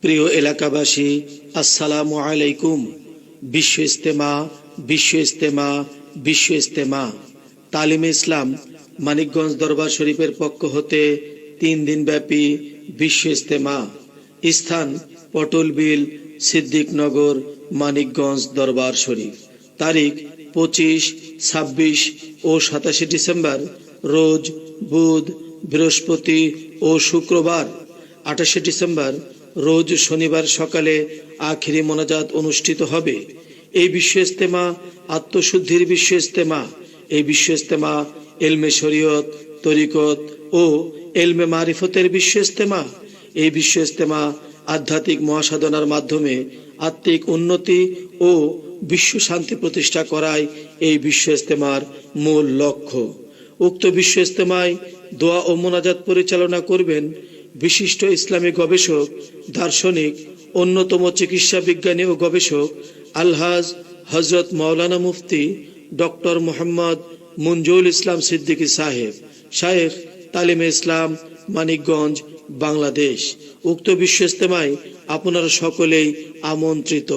প্রিয় এলাকাবাসী, আসসালামু আলাইকুম। বিশ্ব ইজতেমা, বিশ্ব ইজতেমা, বিশ্ব ইজতেমা। তালিমে ইসলাম মানিকগঞ্জ দরবার শরীফের পক্ষ হতে 3 দিনব্যাপী বিশ্ব ইজতেমা। স্থান পটলবিল, সিদ্দিকনগর, মানিকগঞ্জ দরবার শরীফ। তারিখ 25, 26 ও 27 ডিসেম্বর, রোজ বুধ, বৃহস্পতি ও শুক্রবার। 28 ডিসেম্বর রোজ শনিবার সকালে আখিরি মোনাজাত অনুষ্ঠিত হবে। এই বিশ্ব ইজতেমা আত্মশুদ্ধির বিশ্ব ইজতেমা। এই বিশ্ব ইজতেমা এলমে শরীয়ত, তরিকত ও এলমে মারিফতের বিশ্ব ইজতেমা। এই বিশ্ব ইজতেমা আধ্যাত্মিক মহাসাধনার মাধ্যমে আত্মিক উন্নতি ও বিশ্ব শান্তি প্রতিষ্ঠা করাই এই বিশ্ব ইজতেমার মূল লক্ষ্য। উক্ত বিশ্ব ইজতেমায় দোয়া ও মোনাজাত পরিচালনা করবেন বিশিষ্ট ইসলামী গবেষক, দার্শনিক, অন্যতম চিকিৎসা বিজ্ঞানী ও গবেষক আলহাজ হজরত মাওলানা মুফতি ডক্টর মোহাম্মদ মুনজুল ইসলাম সিদ্দিকী সাহেব, শায়েখ তালিমে ইসলাম, মানিকগঞ্জ, বাংলাদেশ। উক্ত বিশ্ব ইজতেমায় আপনারা সকলেই আমন্ত্রিত।